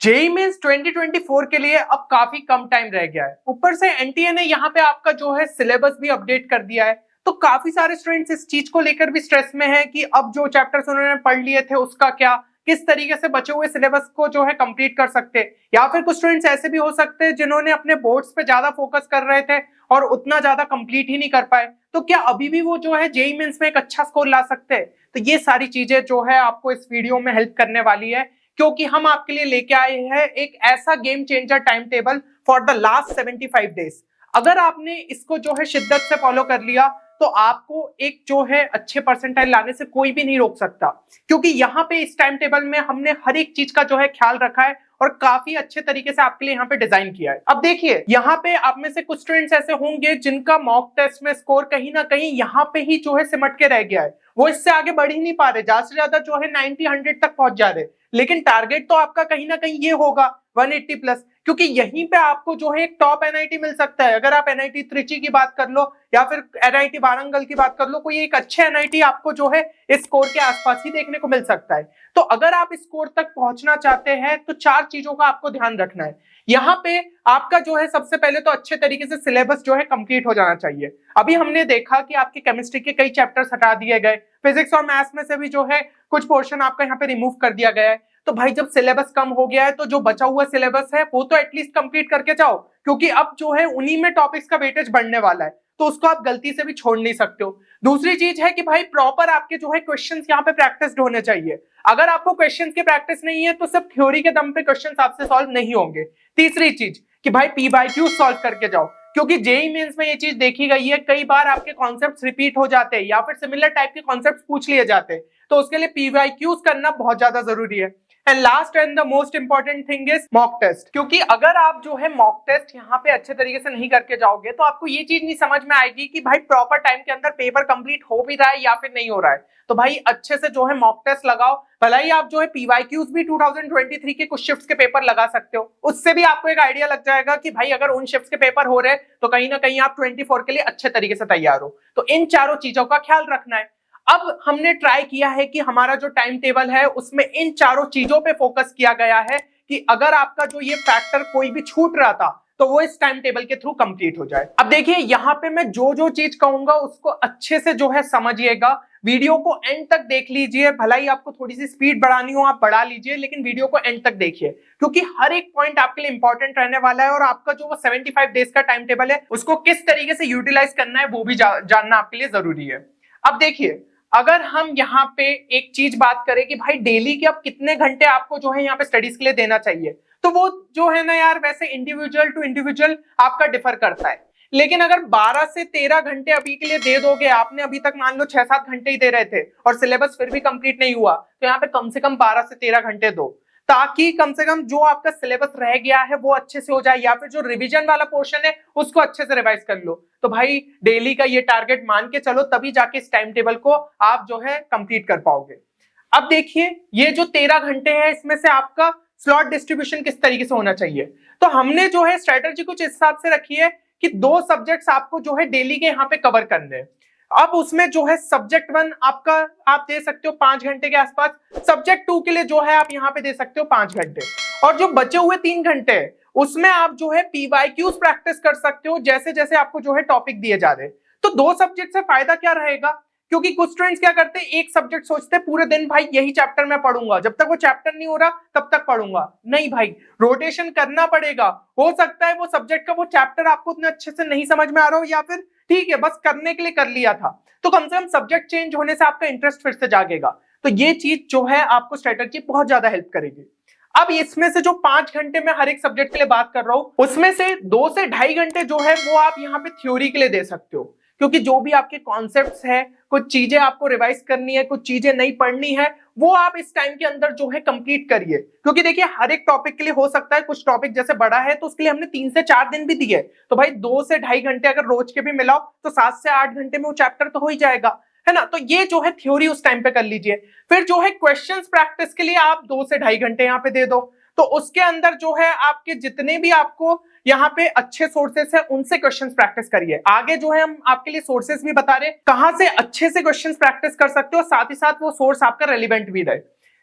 JEE mains 2024 के लिए अब काफी कम टाइम रह गया है। ऊपर से एनटीए ने यहाँ पे आपका जो है सिलेबस भी अपडेट कर दिया है, तो काफी सारे स्टूडेंट्स इस चीज को लेकर भी स्ट्रेस में हैं कि अब जो चैप्टर्स उन्होंने पढ़ लिए थे उसका क्या, किस तरीके से बचे हुए सिलेबस को जो है कंप्लीट कर सकते हैं। या फिर कुछ स्टूडेंट्स ऐसे भी हो सकते हैं जिन्होंने अपने बोर्ड्स पे ज्यादा फोकस कर रहे थे और उतना ज्यादा कंप्लीट ही नहीं कर पाए, तो क्या अभी भी वो जो है जेईई मेंस में एक अच्छा स्कोर ला सकते हैं। तो ये सारी चीजें जो है आपको इस वीडियो में हेल्प करने वाली है, क्योंकि हम आपके लिए लेके आए हैं एक ऐसा game changer time table for the last 75 days. अगर आपने इसको जो है शिद्दत से फॉलो कर लिया तो आपको एक जो है अच्छे परसेंटाइल लाने से कोई भी नहीं रोक सकता, क्योंकि यहाँ पे इस टाइम टेबल में हमने हर एक चीज का जो है ख्याल रखा है और काफी अच्छे तरीके से आपके लिए यहाँ पे डिजाइन किया है। अब देखिए, यहाँ पे आप में से कुछ स्टूडेंट्स ऐसे होंगे जिनका मॉक टेस्ट में स्कोर कहीं ना कहीं यहाँ पे ही जो है सिमट के रह गया है, वो इससे आगे बढ़ ही नहीं पा रहे, ज्यादा से ज्यादा जो है 90-100 तक पहुंच जा रहे। लेकिन टारगेट तो आपका कहीं ना कहीं ये होगा 180 प्लस, क्योंकि यहीं पे आपको जो है एक टॉप एनआईटी मिल सकता है। अगर आप एनआईटी त्रिची की बात कर लो या फिर एनआईटी वारंगल की बात कर लो, कोई एक अच्छे एनआईटी आपको जो है इस स्कोर के आसपास ही देखने को मिल सकता है। तो अगर आप इस स्कोर तक पहुंचना चाहते हैं तो 4 चीजों का आपको ध्यान रखना है। यहाँ पे आपका जो है सबसे पहले तो अच्छे तरीके से सिलेबस जो है कंप्लीट हो जाना चाहिए। अभी हमने देखा कि आपके केमिस्ट्री के कई चैप्टर्स हटा दिए गए, फिजिक्स और मैथ्स में से भी जो है कुछ पोर्शन आपका यहाँ पे रिमूव कर दिया गया है। तो भाई जब सिलेबस कम हो गया है तो जो बचा हुआ सिलेबस है वो तो एटलीस्ट कंप्लीट करके जाओ, क्योंकि अब जो है उन्हीं में टॉपिक्स का वेटेज बढ़ने वाला है, तो उसको आप गलती से भी छोड़ नहीं सकते हो। दूसरी चीज है कि भाई प्रॉपर आपके जो है क्वेश्चंस यहाँ पे प्रैक्टिस होने चाहिए। अगर आपको क्वेश्चंस की प्रैक्टिस नहीं है तो सिर्फ थ्योरी के दम पे क्वेश्चंस आपसे सॉल्व नहीं होंगे। तीसरी चीज कि भाई पीवाईक्यू सॉल्व करके जाओ, क्योंकि जेईई मेंस में ये चीज देखी गई है, कई बार आपके कॉन्सेप्ट्स रिपीट हो जाते हैं या फिर सिमिलर टाइप के कॉन्सेप्ट्स पूछ लिए जाते हैं, तो उसके लिए पीवाईक्यूज करना बहुत ज्यादा जरूरी है। And last and the most important thing is mock test, क्योंकि अगर आप जो है मॉक टेस्ट यहाँ पे अच्छे तरीके से नहीं करके जाओगे तो आपको ये चीज नहीं समझ में आएगी कि भाई प्रॉपर टाइम के अंदर पेपर कंप्लीट हो भी रहा है या फिर नहीं हो रहा है। तो भाई अच्छे से जो है मॉक टेस्ट लगाओ, भला ही आप जो है पीवाईक्यूज भी 2023 के कुछ शिफ्ट्स के पेपर लगा सकते हो, उससे भी आपको एक आइडिया लग जाएगा कि भाई अगर उन शिफ्ट्स के पेपर हो रहे तो कहीं ना कहीं आप 24 के लिए अच्छे तरीके से तैयार हो। तो इन चारों चीजों का ख्याल रखना है। अब हमने ट्राई किया है कि हमारा जो टाइम टेबल है उसमें इन चारों चीजों पे फोकस किया गया है कि अगर आपका जो ये फैक्टर कोई भी छूट रहा था तो वो इस टाइम टेबल के थ्रू कंप्लीट हो जाए। अब देखिए, यहाँ पे मैं जो जो चीज कहूंगा उसको अच्छे से जो है समझिएगा, वीडियो को एंड तक देख लीजिए। भला ही आपको थोड़ी सी स्पीड बढ़ानी हो आप बढ़ा लीजिए, लेकिन वीडियो को एंड तक देखिए, क्योंकि हर एक पॉइंट आपके लिए इंपॉर्टेंट रहने वाला है और आपका जो वो 75 डेज का टाइम टेबल है उसको किस तरीके से यूटिलाइज करना है वो भी जानना आपके लिए जरूरी है। अब देखिए, अगर हम यहाँ पे एक चीज बात करें कि भाई डेली के अब कितने घंटे आपको जो है यहाँ पे स्टडीज के लिए देना चाहिए, तो वो जो है ना यार वैसे इंडिविजुअल टू इंडिविजुअल आपका डिफर करता है। लेकिन अगर 12 से 13 घंटे अभी के लिए दे दोगे, आपने अभी तक मान लो 6-7 घंटे ही दे रहे थे और सिलेबस फिर भी कंप्लीट नहीं हुआ, तो यहाँ पे कम से कम 12 से 13 घंटे दो, ताकि कम से कम जो आपका सिलेबस रह गया है वो अच्छे से हो जाए, या फिर जो रिवीजन वाला पोर्शन है उसको अच्छे से रिवाइज कर लो। तो भाई डेली का ये टारगेट मान के चलो, तभी जाके इस टाइम टेबल को आप जो है कंप्लीट कर पाओगे। अब देखिए, ये जो 13 घंटे है इसमें से आपका स्लॉट डिस्ट्रीब्यूशन किस तरीके से होना चाहिए। तो हमने जो है स्ट्रेटजी कुछ इस हिसाब से रखी है कि 2 सब्जेक्ट्स आपको जो है डेली के यहाँ पे कवर करने हैं। अब उसमें जो है सब्जेक्ट 1 आपका आप दे सकते हो 5 घंटे के आसपास, सब्जेक्ट 2 के लिए जो है आप यहाँ पे दे सकते हो 5 घंटे, और जो बचे हुए 3 घंटे उसमें आप जो है पीवाईक्यूज प्रैक्टिस कर सकते हो जैसे जैसे आपको जो है टॉपिक दिए जा रहे हैं। तो 2 सब्जेक्ट से फायदा क्या रहेगा, क्योंकि कुछ स्टूडेंट्स क्या करते हैं, एक सब्जेक्ट सोचते हैं पूरे दिन भाई यही चैप्टर मैं पढ़ूंगा, जब तक वो चैप्टर नहीं हो रहा तब तक पढ़ूंगा। नहीं भाई, रोटेशन करना पड़ेगा। हो सकता है वो सब्जेक्ट का वो चैप्टर आपको उतने अच्छे से नहीं समझ में आ रहा हो, या फिर ठीक है बस करने के लिए कर लिया था, तो कम से कम सब्जेक्ट चेंज होने से आपका इंटरेस्ट फिर से जागेगा। तो ये चीज जो है आपको स्ट्रेटजी बहुत ज्यादा हेल्प करेगी। अब इसमें से जो 5 घंटे में हर एक सब्जेक्ट के लिए बात कर रहा हूं, उसमें से 2 से ढाई घंटे जो है वो आप यहाँ पे थ्योरी के लिए दे सकते हो, क्योंकि जो भी आपके कॉन्सेप्ट्स है, कुछ चीजें आपको रिवाइज करनी है, कुछ चीजें नहीं पढ़नी है, वो आप इस टाइम के अंदर जो है कंप्लीट करिए। क्योंकि देखिए, हर एक टॉपिक के लिए हो सकता है कुछ टॉपिक जैसे बड़ा है तो उसके लिए हमने 3 से 4 दिन भी दिए, तो भाई 2 से ढाई घंटे अगर रोज के भी मिलाओ तो 7 से 8 घंटे में वो चैप्टर तो हो ही जाएगा, है ना। तो ये जो है थ्योरी उस टाइम पे कर लीजिए। फिर जो है क्वेश्चंस प्रैक्टिस के लिए आप 2 से ढाई घंटे यहाँ पे दे दो, तो उसके अंदर जो है आपके जितने भी आपको यहाँ पे अच्छे सोर्सेस है उनसे क्वेश्चंस प्रैक्टिस करिए। आगे जो है हम आपके लिए सोर्सेस भी बता रहे कहां से अच्छे से क्वेश्चंस प्रैक्टिस कर सकते हो, साथ ही साथ वो सोर्स आपका रेलिवेंट भी रहे।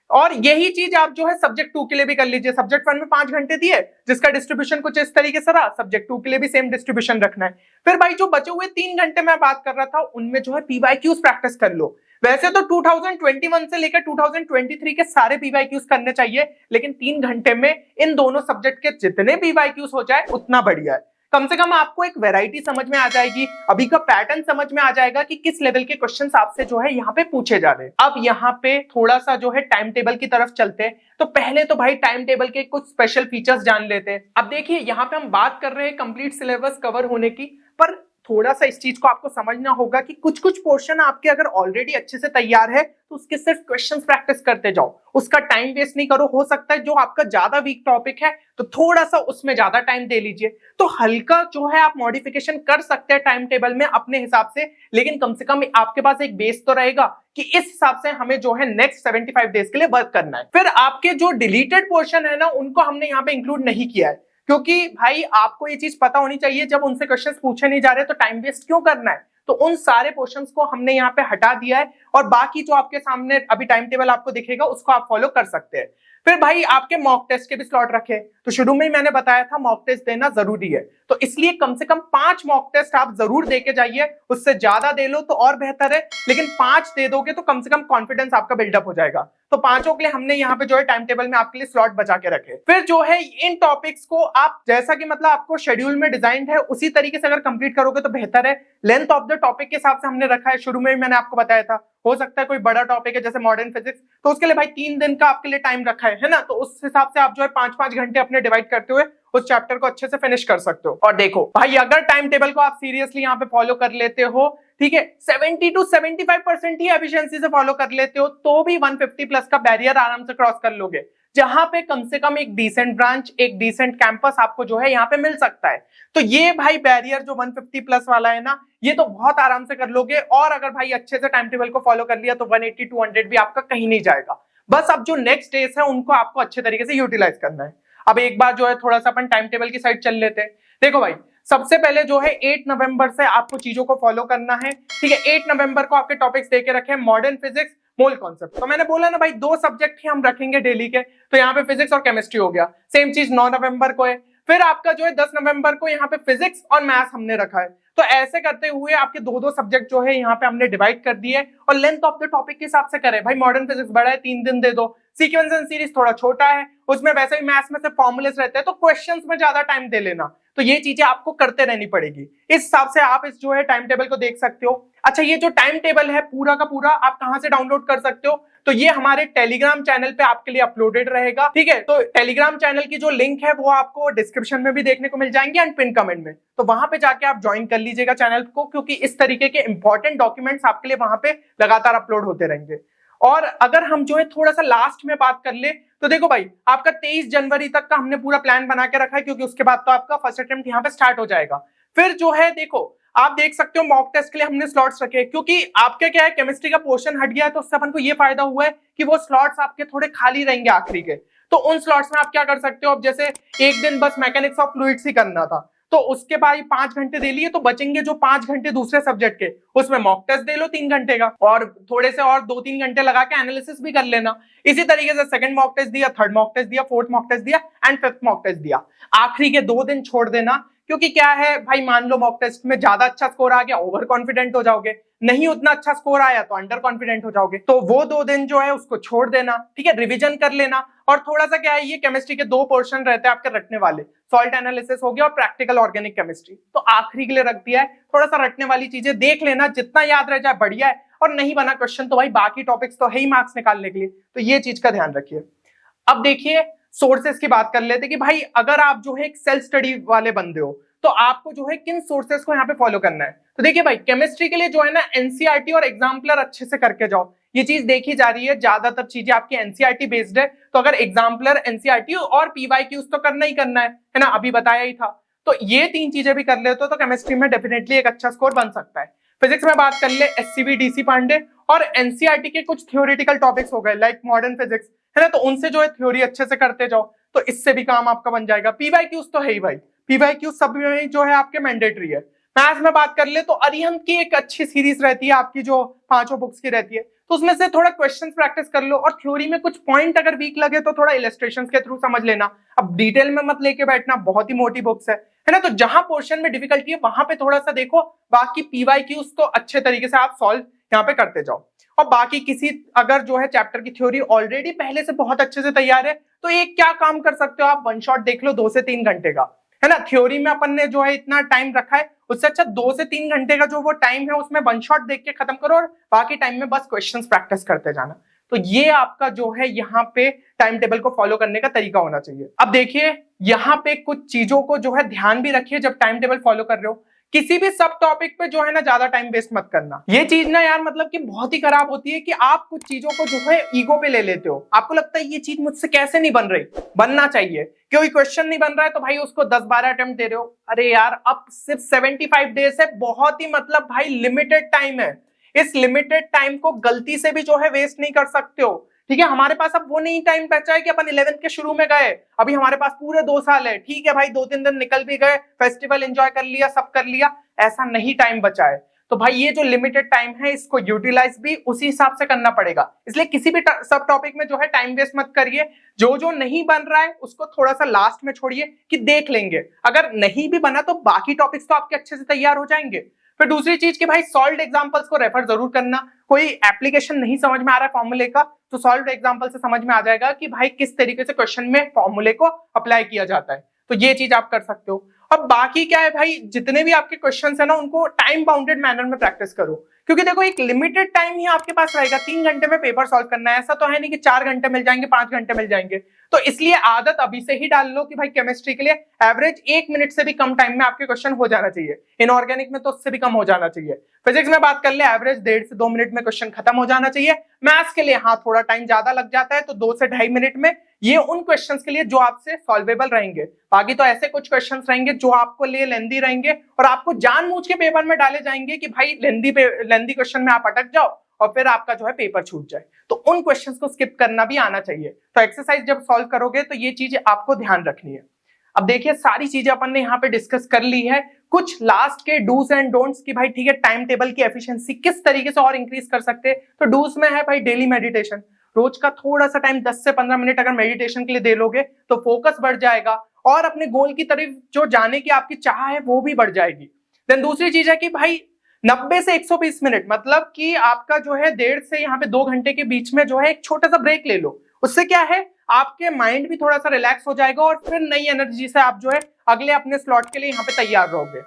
और यही चीज आप जो है सब्जेक्ट 2 के लिए भी कर लीजिए। सब्जेक्ट 1 में 5 घंटे दिए, जिसका डिस्ट्रीब्यूशन कुछ इस तरीके से रहा, सब्जेक्ट 2 के लिए भी सेम डिस्ट्रीब्यूशन रखना है। फिर भाई जो बचे हुए 3 घंटे मैं बात कर रहा था, उनमें जो है पीवाईक्यूज प्रैक्टिस कर लो। वैसे तो 2021 से लेकर 2023 के सारे पीवाईक्यूज करने चाहिए, लेकिन 3 घंटे में इन दोनों सब्जेक्ट के जितने पीवाईक्यूज हो जाए उतना बढ़िया है। कम से कम आपको एक वैरायटी समझ में आ जाएगी, अभी का पैटर्न समझ में आ जाएगा कि किस लेवल के क्वेश्चंस आपसे जो है यहाँ पे पूछे जा रहे हैं। अब यहाँ पे थोड़ा सा जो है टाइम टेबल की तरफ चलते हैं। तो पहले तो भाई टाइम टेबल के कुछ स्पेशल फीचर्स जान लेते हैं। अब देखिए यहाँ पे हम बात कर रहे हैं कंप्लीट सिलेबस कवर होने की, पर थोड़ा सा इस चीज को आपको समझना होगा कि कुछ कुछ पोर्शन आपके अगर ऑलरेडी अच्छे से तैयार है तो उसके सिर्फ क्वेश्चंस प्रैक्टिस करते जाओ, उसका टाइम वेस्ट नहीं करो। हो सकता है जो आपका ज्यादा वीक टॉपिक है तो थोड़ा सा उसमें ज्यादा टाइम दे लीजिए। तो हल्का जो है आप मॉडिफिकेशन कर सकते हैं टाइम टेबल में अपने हिसाब से, लेकिन कम से कम आपके पास एक बेस तो रहेगा कि इस हिसाब से हमें जो है नेक्स्ट 75 डेज के लिए वर्क करना है। फिर आपके जो डिलीटेड पोर्शन है ना, उनको हमने यहाँ पे इंक्लूड नहीं किया है, क्योंकि भाई आपको ये चीज पता होनी चाहिए, जब उनसे क्वेश्चंस पूछे नहीं जा रहे तो टाइम वेस्ट क्यों करना है। तो उन सारे पोर्शंस को हमने यहाँ पे हटा दिया है, और बाकी जो आपके सामने अभी टाइम टेबल आपको दिखेगा उसको आप फॉलो कर सकते हैं। फिर भाई आपके मॉक टेस्ट के भी स्लॉट रखे, तो शुरू में ही मैंने बताया था मॉक टेस्ट देना जरूरी है, तो इसलिए कम से कम 5 मॉक टेस्ट आप जरूर देके जाइए। उससे ज्यादा दे लो तो और बेहतर है, लेकिन 5 दे दोगे तो कम से कम कॉन्फिडेंस आपका बिल्डअप हो जाएगा। तो 5 के लिए हमने यहाँ पे जो है टाइम टेबल में आपके लिए स्लॉट बचा के रखे। फिर जो है इन टॉपिक्स को आप जैसा कि मतलब आपको शेड्यूल में डिजाइन है उसी तरीके से अगर कंप्लीट करोगे तो बेहतर है। लेंथ ऑफ द टॉपिक के हिसाब से हमने रखा है, शुरू में ही मैंने आपको बताया था। हो सकता है कोई बड़ा टॉपिक है जैसे मॉडर्न फिजिक्स, तो उसके लिए भाई 3 दिन का आपके लिए टाइम रखा है ना, तो उस हिसाब से आप जो है 5-5 घंटे अपने डिवाइड करते हुए उस चैप्टर को अच्छे से फिनिश कर सकते हो। और देखो भाई अगर टाइम टेबल को आप सीरियसली यहाँ पे फॉलो कर लेते हो, ठीक है, 70 to 75% ही एफिशिएंसी से फॉलो कर लेते हो, तो भी 150 प्लस का बैरियर आराम से क्रॉस कर लोगे, जहां पे कम से कम एक डिसेंट ब्रांच, एक डिसेंट कैंपस आपको जो है यहाँ पे मिल सकता है। तो ये भाई बैरियर जो 150 प्लस वाला है ना, ये तो बहुत आराम से कर लोगे। और अगर भाई अच्छे से टाइम टेबल को फॉलो कर लिया तो 180-200 भी आपका कहीं नहीं जाएगा। बस अब जो नेक्स्ट डेज है उनको आपको अच्छे तरीके से यूटिलाइज करना है। अब एक बार जो है थोड़ा सा अपन टाइम टेबल की साइड चल लेते हैं। देखो भाई सबसे पहले जो है 8 नवंबर से आपको चीजों को फॉलो करना है, ठीक है। 8 नवंबर को आपके टॉपिक्स देके रखे मॉडर्न फिजिक्स, मोल कॉन्सेप्ट। तो मैंने बोला ना भाई 2 सब्जेक्ट ही हम रखेंगे डेली के, तो यहाँ पे फिजिक्स और केमिस्ट्री हो गया। सेम चीज 9 नवंबर को है। फिर आपका जो है 10 नवंबर को यहाँ पे फिजिक्स और मैथ्स हमने रखा है। तो ऐसे करते हुए आपके 2-2 सब्जेक्ट जो है यहाँ पे हमने डिवाइड कर दिए, और लेंथ ऑफ द टॉपिक के हिसाब से करें। भाई मॉडर्न फिजिक्स बड़ा है, 3 दिन दे दो। सीक्वेंस एंड सीरीज थोड़ा छोटा है, उसमें वैसे भी मैथ्स में से फॉर्मूलेस रहते हैं, तो क्वेश्चंस में ज्यादा टाइम दे लेना। तो ये चीजें आपको करते रहनी पड़ेगी। इस हिसाब से आप इस जो है टाइम टेबल को देख सकते हो। अच्छा, ये जो टाइम टेबल है पूरा का पूरा आप कहां से डाउनलोड कर सकते हो, तो ये हमारे टेलीग्राम चैनल पे आपके लिए अपलोडेड रहेगा, ठीक है। तो टेलीग्राम चैनल की जो लिंक है वो आपको डिस्क्रिप्शन में भी देखने को मिल जाएंगे एंड पिन कमेंट में, तो वहां पे जाके आप ज्वाइन कर लीजिएगा चैनल को, क्योंकि इस तरीके के इंपॉर्टेंट डॉक्यूमेंट्स आपके लिए वहां पे लगातार अपलोड होते रहेंगे। और अगर हम जो है थोड़ा सा लास्ट में बात कर ले, तो देखो भाई आपका 23 जनवरी तक का हमने पूरा प्लान बना के रखा है, क्योंकि उसके बाद तो आपका फर्स्ट अटेम्प्ट यहाँ पे स्टार्ट हो जाएगा। फिर जो है देखो आप देख सकते हो मॉक टेस्ट के लिए हमने स्लॉट्स रखे, क्योंकि आपके क्या है केमिस्ट्री का पोर्शन हट गया है, तो उससे अपन को ये फायदा हुआ है कि वो स्लॉट्स आपके थोड़े खाली रहेंगे आखिरी के। तो उन स्लॉट्स में आप क्या कर सकते हो, अब जैसे एक दिन बस मैकेनिक्स ऑफ फ्लूइड्स ही करना था, तो उसके बाद 5 घंटे दे लिए, तो बचेंगे जो 5 घंटे दूसरे सब्जेक्ट के, उसमें मॉक टेस्ट दे लो 3 घंटे का, और थोड़े से और 2-3 घंटे लगा के एनालिसिस भी कर लेना। इसी तरीके से सेकंड मॉक टेस्ट दिया, थर्ड मॉक टेस्ट दिया, फोर्थ मॉक टेस्ट दिया एंड फिफ्थ मॉक टेस्ट दिया। आखिरी के 2 दिन छोड़ देना, क्योंकि क्या है भाई मान लो मॉक टेस्ट में ज्यादा अच्छा स्कोर आ गया, ओवर कॉन्फिडेंट हो जाओगे, नहीं उतना अच्छा स्कोर आया तो अंडर कॉन्फिडेंट हो जाओगे, तो वो 2 दिन जो है उसको छोड़ देना, ठीक है। रिवीजन कर लेना, और थोड़ा सा क्या है ये केमिस्ट्री के 2 पोर्शन रहते हैं आपके रटने वाले, सॉल्ट एनालिसिस हो गया और प्रैक्टिकल ऑर्गेनिक केमिस्ट्री, तो आखिरी के लिए रख दिया है। थोड़ा सा रटने वाली चीजें देख लेना, जितना याद रह जाए बढ़िया है, और नहीं बना क्वेश्चन तो भाई बाकी टॉपिक्स तो है ही मार्क्स निकालने के लिए, तो ये चीज का ध्यान रखिए। अब देखिए सोर्सेस की बात कर लेते कि भाई अगर आप जो है एक सेल्फ स्टडी वाले बंदे हो तो आपको जो है किन सोर्सेस को यहाँ पे फॉलो करना है। तो देखिए भाई केमिस्ट्री के लिए जो है ना एनसीईआरटी और एग्जाम्पलर अच्छे से करके जाओ, ये चीज देखी जा रही है, ज्यादातर चीजें आपकी एनसीईआरटी बेस्ड है, तो अगर एग्जाम्पलर एनसीईआरटी और पीवाईक्यूज तो करना ही करना है ना, अभी बताया ही था। तो ये 3 चीजें भी कर लेते हो तो केमिस्ट्री में डेफिनेटली एक अच्छा स्कोर बन सकता है। फिजिक्स में बात कर ले एससीबी डीसी पांडे और एनसीईआरटी के कुछ थ्योरेटिकल टॉपिक्स हो गए लाइक मॉडर्न फिजिक्स, है ना, तो उनसे जो है थ्योरी अच्छे से करते जाओ, तो इससे भी काम आपका बन जाएगा। पीवाईक्यूज तो है ही भाई, पीवाईक्यूज सब में जो है आपके मैंडेटरी है। मैथ्स में बात कर ले तो अरिहंत की एक अच्छी सीरीज रहती है आपकी जो 5 बुक्स की रहती है, तो उसमें से थोड़ा क्वेश्चंस प्रैक्टिस कर लो, और थ्योरी में कुछ पॉइंट अगर वीक लगे तो थोड़ा इलस्ट्रेशंस के थ्रू समझ लेना। अब डिटेल में मत लेके बैठना, बहुत ही मोटी बुक्स है ना। तो जहां पोर्शन में डिफिकल्टी है वहां पे थोड़ा सा देखो, बाकी पीवाईक्यूज तो अच्छे तरीके से आप सॉल्व यहाँ पे करते जाओ। और बाकी किसी अगर जो है चैप्टर की थ्योरी ऑलरेडी पहले से बहुत अच्छे से तैयार है, तो एक क्या काम कर सकते हो आप, वन शॉट देख लो 2 से 3 घंटे का, है ना। थ्योरी में अपन ने जो है इतना टाइम रखा है, उससे अच्छा 2 से 3 घंटे का जो वो टाइम है उसमें वन शॉट देख के खत्म करो, और बाकी टाइम में बस क्वेश्चंस प्रैक्टिस करते जाना। तो ये आपका जो है यहाँ पे टाइम टेबल को फॉलो करने का तरीका होना चाहिए। अब देखिए यहाँ पे कुछ चीजों को जो है ध्यान भी रखिए जब टाइम टेबल फॉलो कर रहे हो। किसी भी सब टॉपिक पे जो है ना ज्यादा टाइम वेस्ट मत करना। ये चीज ना यार मतलब कि बहुत ही खराब होती है कि आप कुछ चीजों को जो है ईगो पे ले लेते हो। आपको लगता है ये चीज मुझसे कैसे नहीं बन रही, बनना चाहिए। कोई क्वेश्चन नहीं बन रहा है तो भाई उसको 10-12 अटेम्प्ट दे रहे हो। अरे यार अब सिर्फ 75 डेज है, बहुत ही मतलब भाई लिमिटेड टाइम है। इस लिमिटेड टाइम को गलती से भी जो है वेस्ट नहीं कर सकते हो, ठीक है। हमारे पास अब वो नहीं टाइम बचा है कि अपन 11th के शुरू में गए, अभी हमारे पास पूरे 2 साल है, ठीक है भाई 2-3 दिन निकल भी गए, फेस्टिवल एंजॉय कर लिया, सब कर लिया, ऐसा नहीं टाइम बचा है। तो भाई ये जो लिमिटेड टाइम है इसको यूटिलाइज भी उसी हिसाब से करना पड़ेगा। इसलिए किसी भी सब टॉपिक में जो है टाइम वेस्ट मत करिए। जो जो नहीं बन रहा है उसको थोड़ा सा लास्ट में छोड़िए कि देख लेंगे, अगर नहीं भी बना तो बाकी टॉपिक्स तो आपके अच्छे से तैयार हो जाएंगे। फिर दूसरी चीज कि भाई सॉल्व्ड एग्जांपल्स को रेफर जरूर करना। कोई एप्लीकेशन नहीं समझ में आ रहा है फॉर्मूले का, तो सॉल्व्ड एग्जांपल से समझ में आ जाएगा कि भाई किस तरीके से क्वेश्चन में फॉर्मूले को अप्लाई किया जाता है। तो ये चीज आप कर सकते हो। अब बाकी क्या है भाई, जितने भी आपके क्वेश्चंस है ना उनको टाइम बाउंडेड मैनर में प्रैक्टिस करो, क्योंकि देखो एक लिमिटेड टाइम ही आपके पास रहेगा। 3 घंटे में पेपर सॉल्व करना है, ऐसा तो है नहीं कि 4 घंटे मिल जाएंगे, 5 घंटे मिल जाएंगे। तो इसलिए आदत अभी से ही डाल लो कि भाई केमिस्ट्री के लिए एवरेज 1 मिनट से भी कम टाइम में आपके क्वेश्चन हो जाना चाहिए। इनऑर्गेनिक में तो उससे भी कम हो जाना चाहिए। फिजिक्स में बात कर ले, एवरेज 1.5 से 2 मिनट में क्वेश्चन खत्म हो जाना चाहिए। मैथ्स के लिए हाँ थोड़ा टाइम ज्यादा लग जाता है, तो 2 से 2.5 मिनट में, ये उन क्वेश्चंस के लिए जो आपसे सॉल्वेबल रहेंगे। बाकी तो ऐसे कुछ क्वेश्चंस रहेंगे जो आपको लिए लेंदी रहेंगे और आपको जानबूझ के पेपर में डाले जाएंगे कि भाई लेंदी क्वेश्चन में आप अटक जाओ और फिर आपका जो है पेपर छूट जाए। तो उन क्वेश्चंस को स्किप करना भी आना चाहिए। तो एक्सरसाइज जब सॉल्व करोगे तो ये चीज आपको ध्यान रखनी है। अब देखिए सारी चीजें अपन ने यहाँ पे डिस्कस कर ली है। कुछ लास्ट के डूज एंड डोंट्स की भाई, ठीक है, टाइम टेबल की एफिशिएंसी किस तरीके से और इंक्रीज कर सकते हैं। तो डूज में है भाई डेली मेडिटेशन, रोज का थोड़ा सा टाइम 10 से 15 मिनट अगर मेडिटेशन के लिए दे लोगे तो फोकस बढ़ जाएगा और अपने गोल की तरफ जो जाने की आपकी चाह है वो भी बढ़ जाएगी। देन दूसरी चीज है कि भाई 90 से 120 मिनट, मतलब कि आपका जो है 1.5 से यहाँ पे 2 घंटे के बीच में जो है एक छोटा सा ब्रेक ले लो। उससे क्या है, आपके माइंड भी थोड़ा सा रिलैक्स हो जाएगा और फिर नई एनर्जी से आप जो है अगले अपने स्लॉट के लिए यहाँ पे तैयार रहोगे।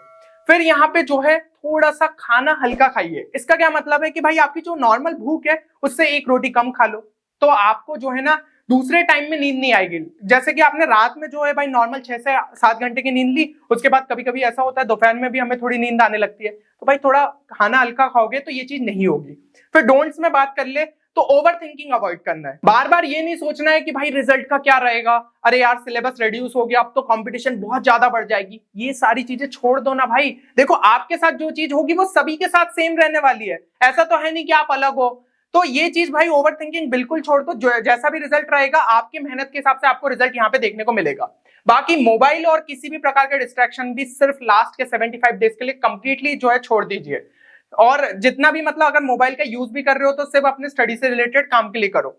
फिर यहाँ पे जो है थोड़ा सा खाना हल्का खाइए। इसका क्या मतलब है कि भाई आपकी जो नॉर्मल भूख है उससे 1 रोटी कम खा लो, तो आपको जो है ना दूसरे टाइम में नींद नहीं आएगी। जैसे कि आपने रात में जो है भाई नॉर्मल 6 से 7 घंटे की नींद ली, उसके बाद कभी कभी ऐसा होता है दोपहर में भी हमें थोड़ी नींद आने लगती है, तो भाई थोड़ा खाना हल्का खाओगे तो ये चीज नहीं होगी। फिर डोंट्स में बात कर ले तो ओवर थिंकिंग अवॉइड करना है। बार बार ये नहीं सोचना है कि भाई रिजल्ट का क्या रहेगा, अरे यार सिलेबस रिड्यूस हो गया अब तो कंपटीशन बहुत ज्यादा बढ़ जाएगी, ये सारी चीजें छोड़ दो ना भाई। देखो आपके साथ जो चीज होगी वो सभी के साथ सेम रहने वाली है, ऐसा तो है नहीं कि आप अलग हो। तो ये चीज भाई ओवर थिंकिंग बिल्कुल छोड़ दो, जैसा भी रिजल्ट रहेगा आपकी मेहनत के हिसाब से आपको रिजल्ट यहाँ पे देखने को मिलेगा। बाकी मोबाइल और किसी भी प्रकार के डिस्ट्रैक्शन भी सिर्फ लास्ट के 75 डेज के लिए कंप्लीटली जो है छोड़ दीजिए। और जितना भी मतलब अगर मोबाइल का यूज भी कर रहे हो तो सिर्फ अपने स्टडी से रिलेटेड काम के लिए करो।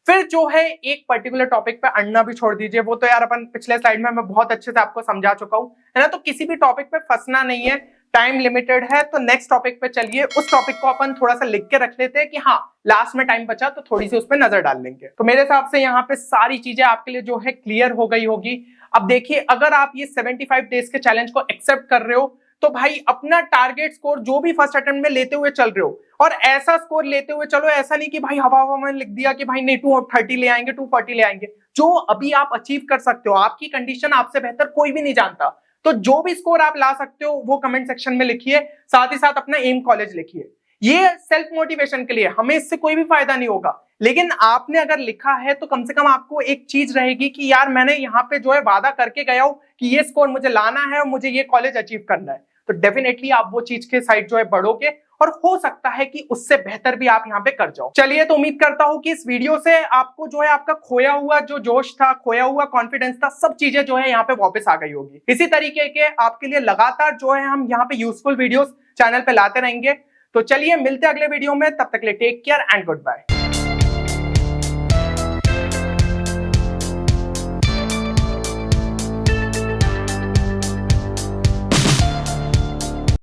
फिर जो है एक पर्टिकुलर टॉपिक पे अड़ना भी छोड़ दीजिए, वो तो यार अपन पिछले स्लाइड में मैं बहुत अच्छे से आपको समझा चुका हूं, है ना। तो किसी भी टॉपिक पे फंसना नहीं है, टाइम लिमिटेड है, तो नेक्स्ट टॉपिक पे चलिए। उस टॉपिक को अपन थोड़ा सा लिख के रख लेते हैं कि हाँ लास्ट में टाइम बचा तो थोड़ी सी उस पर नजर डाल लेंगे। तो मेरे हिसाब से यहाँ पे सारी चीजें आपके लिए जो है क्लियर हो गई होगी। अब देखिए अगर आप ये 75 डेज के चैलेंज को एक्सेप्ट कर रहे हो तो भाई अपना टारगेट स्कोर जो भी फर्स्ट अटेम्प्ट में लेते हुए चल रहे हो, और ऐसा स्कोर लेते हुए चलो, ऐसा नहीं कि भाई हवा हवा में लिख दिया कि भाई नहीं 230 ले आएंगे 240 ले आएंगे। जो अभी आप अचीव कर सकते हो, आपकी कंडीशन आपसे बेहतर कोई भी नहीं जानता, तो जो भी स्कोर आप ला सकते हो वो कमेंट सेक्शन में लिखिए, साथ ही साथ अपना एम कॉलेज लिखिए। ये सेल्फ मोटिवेशन के लिए, हमें इससे कोई भी फायदा नहीं होगा, लेकिन आपने अगर लिखा है तो कम से कम आपको एक चीज रहेगी कि यार मैंने यहाँ पे जो है वादा करके गया हूं कि ये स्कोर मुझे लाना है और मुझे ये कॉलेज अचीव करना है। तो डेफिनेटली आप वो चीज के साइड जो है बढ़ोगे और हो सकता है कि उससे बेहतर भी आप यहाँ पे कर जाओ। चलिए, तो उम्मीद करता हूं कि इस वीडियो से आपको जो है आपका खोया हुआ जो जोश था, खोया हुआ कॉन्फिडेंस था, सब चीजें जो है यहाँ पे वापस आ गई होगी। इसी तरीके के आपके लिए लगातार जो है हम यहाँ पे यूजफुल वीडियोस चैनल पे लाते रहेंगे। तो चलिए मिलते हैं अगले वीडियो में, तब तक के लिए take care and good bye.